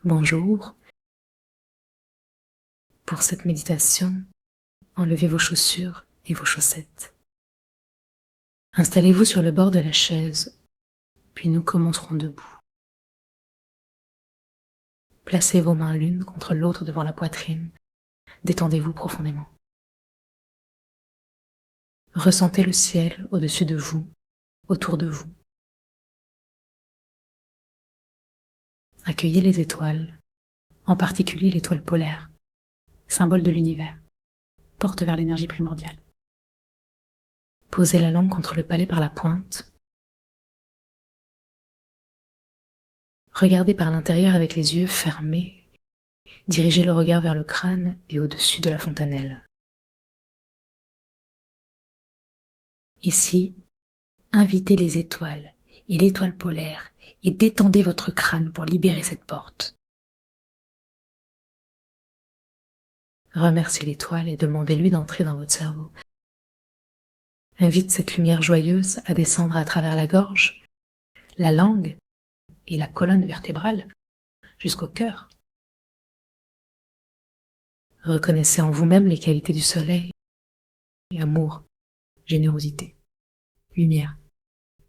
Bonjour. Pour cette méditation, enlevez vos chaussures et vos chaussettes. Installez-vous sur le bord de la chaise, puis nous commencerons debout. Placez vos mains l'une contre l'autre devant la poitrine. Détendez-vous profondément. Ressentez le ciel au-dessus de vous, autour de vous. Accueillez les étoiles, en particulier l'étoile polaire, symbole de l'univers, porte vers l'énergie primordiale. Posez la langue contre le palais par la pointe. Regardez par l'intérieur avec les yeux fermés. Dirigez le regard vers le crâne et au-dessus de la fontanelle. Ici, invitez les étoiles et l'étoile polaire et détendez votre crâne pour libérer cette porte. Remerciez l'étoile et demandez-lui d'entrer dans votre cerveau. Invite cette lumière joyeuse à descendre à travers la gorge, la langue et la colonne vertébrale jusqu'au cœur. Reconnaissez en vous-même les qualités du soleil, amour, générosité, lumière,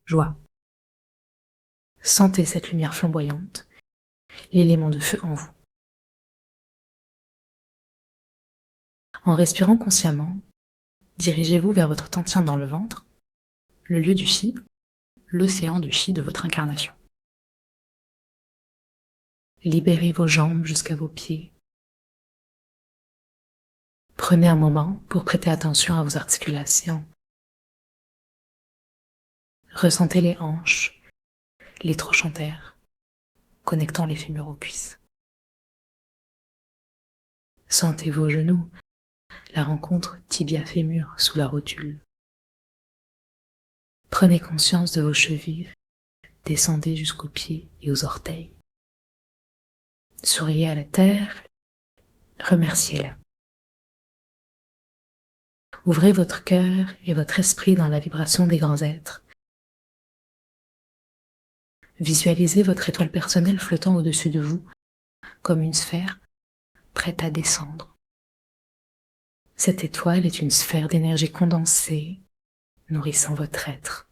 joie. Sentez cette lumière flamboyante, l'élément de feu en vous. En respirant consciemment, dirigez-vous vers votre tantien dans le ventre, le lieu du chi, l'océan du chi de votre incarnation. Libérez vos jambes jusqu'à vos pieds. Prenez un moment pour prêter attention à vos articulations. Ressentez les hanches, les trochantères, connectant les fémurs aux cuisses. Sentez vos genoux, la rencontre tibia-fémur sous la rotule. Prenez conscience de vos chevilles, descendez jusqu'aux pieds et aux orteils. Souriez à la terre, remerciez-la. Ouvrez votre cœur et votre esprit dans la vibration des grands êtres. Visualisez votre étoile personnelle flottant au-dessus de vous, comme une sphère prête à descendre. Cette étoile est une sphère d'énergie condensée, nourrissant votre être.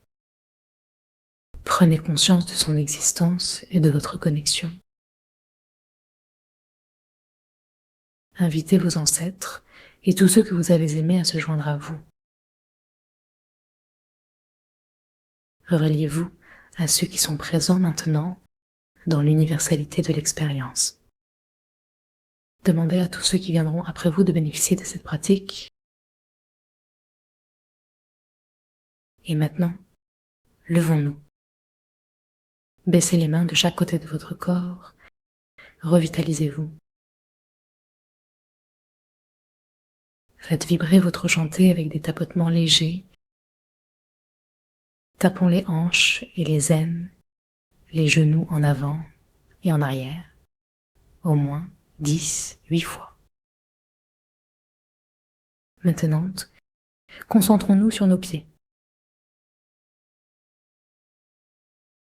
Prenez conscience de son existence et de votre connexion. Invitez vos ancêtres et tous ceux que vous avez aimés à se joindre à vous. Reliez-vous à ceux qui sont présents maintenant dans l'universalité de l'expérience. Demandez à tous ceux qui viendront après vous de bénéficier de cette pratique. Et maintenant, levons-nous. Baissez les mains de chaque côté de votre corps. Revitalisez-vous. Faites vibrer votre chanté avec des tapotements légers. Tapons les hanches et les aines, les genoux en avant et en arrière, au moins 8 fois. Maintenant, concentrons-nous sur nos pieds.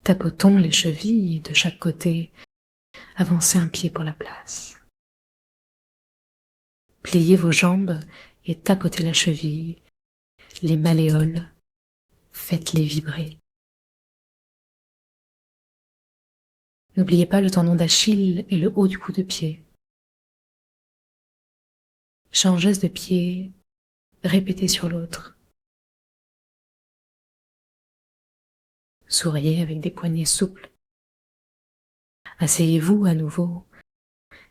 Tapotons les chevilles de chaque côté, avancez un pied pour la place. Pliez vos jambes et tapotez la cheville, les malléoles, faites-les vibrer. N'oubliez pas le tendon d'Achille et le haut du cou de pied. Chaque geste de pied, répétez sur l'autre. Souriez avec des poignets souples. Asseyez-vous à nouveau.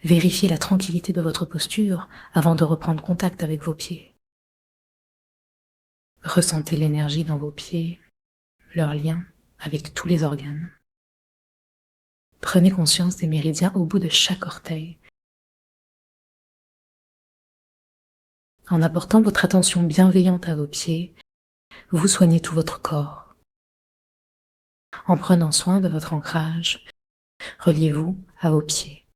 Vérifiez la tranquillité de votre posture avant de reprendre contact avec vos pieds. Ressentez l'énergie dans vos pieds, leur lien avec tous les organes. Prenez conscience des méridiens au bout de chaque orteil. En apportant votre attention bienveillante à vos pieds, vous soignez tout votre corps. En prenant soin de votre ancrage, reliez-vous à vos pieds.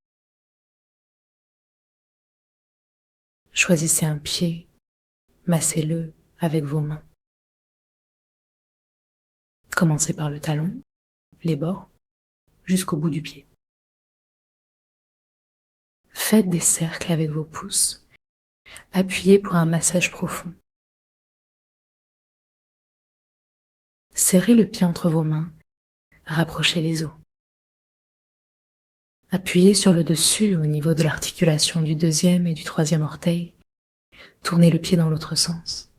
Choisissez un pied, massez-le avec vos mains. Commencez par le talon, les bords, jusqu'au bout du pied. Faites des cercles avec vos pouces. Appuyez pour un massage profond. Serrez le pied entre vos mains. Rapprochez les os. Appuyez sur le dessus au niveau de l'articulation du deuxième et du troisième orteil. Tournez le pied dans l'autre sens.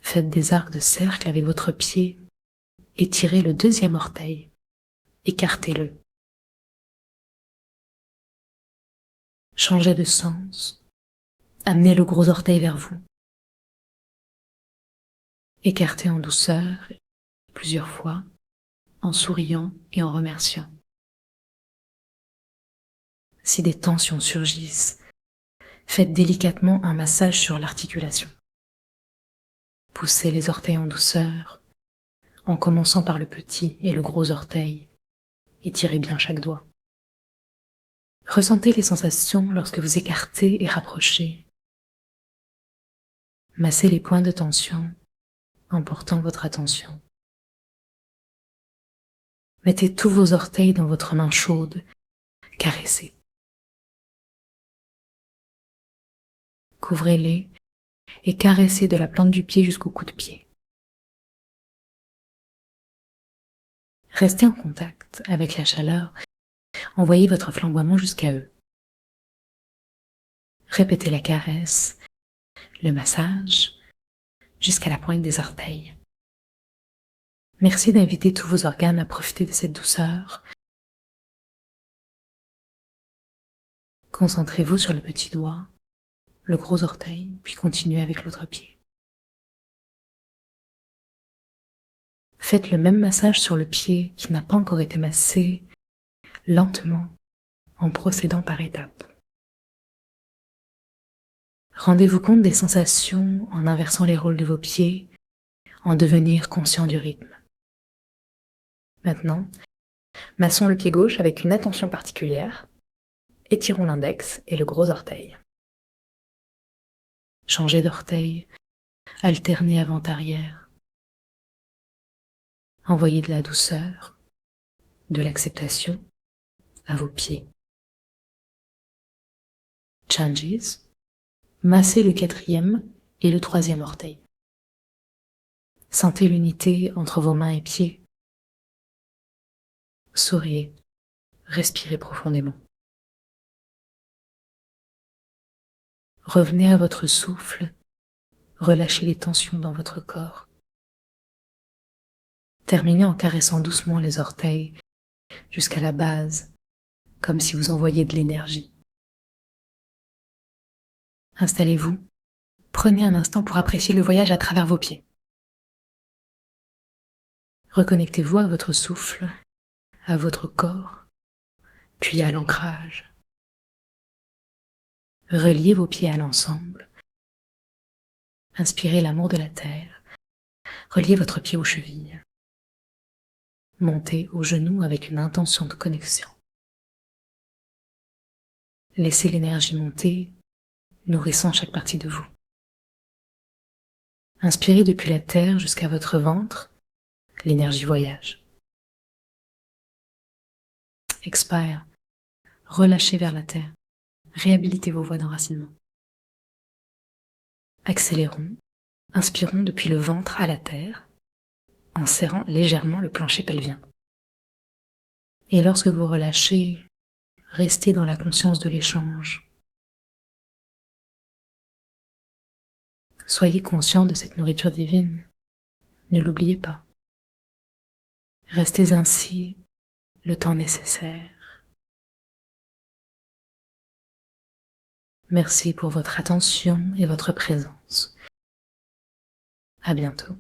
Faites des arcs de cercle avec votre pied. Étirez le deuxième orteil. Écartez-le. Changez de sens. Amenez le gros orteil vers vous. Écartez en douceur, plusieurs fois, en souriant et en remerciant. Si des tensions surgissent, faites délicatement un massage sur l'articulation. Poussez les orteils en douceur, en commençant par le petit et le gros orteil. Étirez bien chaque doigt. Ressentez les sensations lorsque vous écartez et rapprochez. Massez les points de tension en portant votre attention. Mettez tous vos orteils dans votre main chaude, caressez. Couvrez-les et caressez de la plante du pied jusqu'au coup de pied. Restez en contact avec la chaleur, envoyez votre flamboiement jusqu'à eux. Répétez la caresse, le massage, jusqu'à la pointe des orteils. Merci d'inviter tous vos organes à profiter de cette douceur. Concentrez-vous sur le petit doigt, le gros orteil, puis continuez avec l'autre pied. Faites le même massage sur le pied qui n'a pas encore été massé, lentement, en procédant par étapes. Rendez-vous compte des sensations en inversant les rôles de vos pieds, en devenir conscient du rythme. Maintenant, massons le pied gauche avec une attention particulière. Étirons l'index et le gros orteil. Changez d'orteil, alternez avant-arrière. Envoyez de la douceur, de l'acceptation à vos pieds. Changes. Massez le quatrième et le troisième orteil. Sentez l'unité entre vos mains et pieds. Souriez, respirez profondément. Revenez à votre souffle, relâchez les tensions dans votre corps. Terminez en caressant doucement les orteils jusqu'à la base, comme si vous envoyiez de l'énergie. Installez-vous, prenez un instant pour apprécier le voyage à travers vos pieds. Reconnectez-vous à votre souffle, à votre corps, puis à l'ancrage. Reliez vos pieds à l'ensemble. Inspirez l'amour de la terre. Reliez votre pied aux chevilles. Montez aux genoux avec une intention de connexion. Laissez l'énergie monter, nourrissant chaque partie de vous. Inspirez depuis la terre jusqu'à votre ventre, l'énergie voyage. Expire, relâchez vers la terre. Réhabilitez vos voies d'enracinement. Accélérons, inspirons depuis le ventre à la terre, en serrant légèrement le plancher pelvien. Et lorsque vous relâchez, restez dans la conscience de l'échange. Soyez conscient de cette nourriture divine. Ne l'oubliez pas. Restez ainsi le temps nécessaire. Merci pour votre attention et votre présence. À bientôt.